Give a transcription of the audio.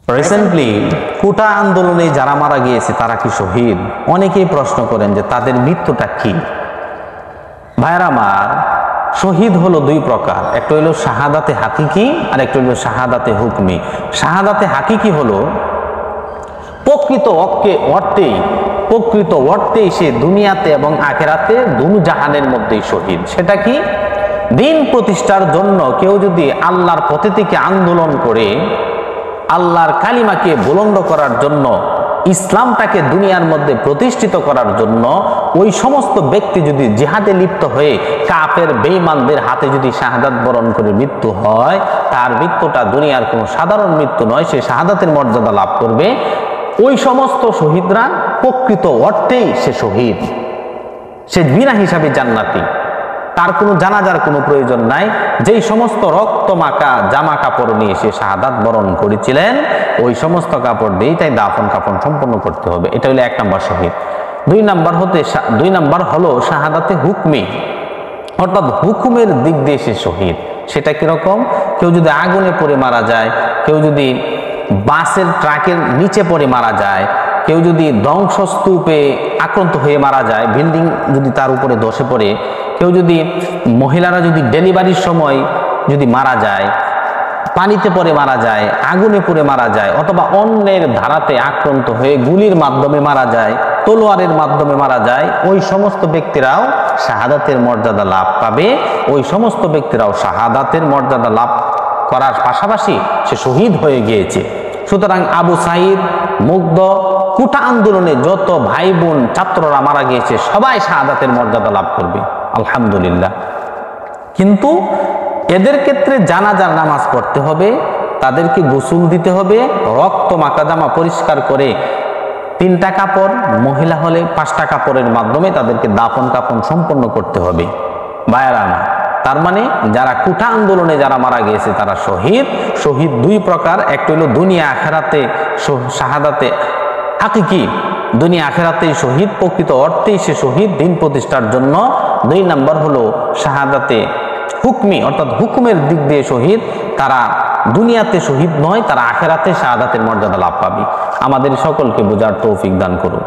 Recently কোটা আন্দোলনে যারা মারা গিয়েছে তারা কি শহীদ? অনেকেই প্রশ্ন করেন যে তাদের মৃত্যুটা কি। ভাইরা আমার, শহীদ হলো দুই প্রকার, একটা হলো শাহাদাতে হাকিকি আর একটা হলো শাহাদাতে হুকমি। শাহাদাতে হাকিকি হলো প্রকৃত অর্থেই সে দুনিয়াতে এবং আখিরাতে দুনো জাহানের মধ্যেই শহীদ। সেটা কি? দিন প্রতিষ্ঠার জন্য কেউ যদি আল্লাহর পথে থেকে আন্দোলন করে আল্লাহর কালিমাকে বুলন্দ করার জন্য, ইসলামটাকে দুনিয়ার মধ্যে প্রতিষ্ঠিত করার জন্য ওই সমস্ত ব্যক্তি যদি জিহাদে লিপ্ত হয়ে কাফের বেঈমানদের হাতে যদি শাহাদাত বরণ করে মৃত্যু হয়, তার মৃত্যুটা দুনিয়ার কোনো সাধারণ মৃত্যু নয়, সে শাহাদাতের মর্যাদা লাভ করবে। ওই সমস্ত শহীদরা প্রকৃত অর্থেই সে শহীদ, সে বিনা হিসাবে জান্নাতি, তার কোনো জানাজার কোনো প্রয়োজন নাই। যেই সমস্ত রক্ত মাখা জামা কাপড় নিয়ে সে শাহাদাত বরণ করেছিলেন, ওই সমস্ত কাপড় দিয়েই তাই দাফন কাফন সম্পন্ন করতে হবে। এটা হলো 1 নম্বর শহীদ। 2 নম্বর হলো শাহাদাতে হুকমি, অর্থাৎ হুকুমের দিক দিয়ে সে শহীদ। সেটা কিরকম? কেউ যদি আগুনে পড়ে মারা যায়, কেউ যদি বাসের ট্রাকের নিচে পড়ে মারা যায়, কেউ যদি ধ্বংসস্তূপে আক্রান্ত হয়ে মারা যায়, বিল্ডিং যদি তার উপরে ধসে পড়ে, কেউ যদি, মহিলারা যদি ডেলিভারির সময় যদি মারা যায়, পানিতে পড়ে মারা যায়, আগুনে পড়ে মারা যায়, অথবা অন্যের ধারাতে আক্রান্ত হয়ে গুলির মাধ্যমে মারা যায়, তলোয়ারের মাধ্যমে মারা যায়, ওই সমস্ত ব্যক্তিরাও শাহাদাতের মর্যাদা লাভ পাবে। ওই সমস্ত ব্যক্তিরাও শাহাদাতের মর্যাদা লাভ করার পাশাপাশি সে শহীদ হয়ে গিয়েছে। সুতরাং আবু সাঈদ, মুগ্ধ, কোটা আন্দোলনে যত ভাই বোন ছাত্ররা মারা গিয়েছে সবাই শাহাদাতের মর্যাদা লাভ করবে, আলহামদুলিল্লাহ। কিন্তু এদের ক্ষেত্রে জানাজার নামাজ পড়তে হবে, তাদেরকে গোসল দিতে হবে, রক্ত মাখা জামা পরিষ্কার করে 3টা কাপড়, মহিলা হলে 5টা কাপড়ের মাধ্যমে তাদেরকে দাফন কাফন সম্পন্ন করতে হবে। ভাইয়েরা, তার মানে যারা কোটা আন্দোলনে যারা মারা গিয়েছে তারা শহীদ। শহীদ 2 প্রকার, একটা হলো দুনিয়া আখিরাতে শাহাদাতে হাকিকি, দুনিয়া আখিরাতেই শহীদ, প্রকৃত অর্থেই সে শহীদ দিন প্রতিষ্ঠার জন্য। 2 নম্বর হলো শাহাদাতে হুকমি, অর্থাৎ হুকুমের দিক দিয়ে শহীদ। তারা দুনিয়াতে শহীদ নয়, তারা আখিরাতে শাহাদাতের মর্যাদা লাভ পাবে। আমাদের সকলকে বোঝার তৌফিক দান করুন।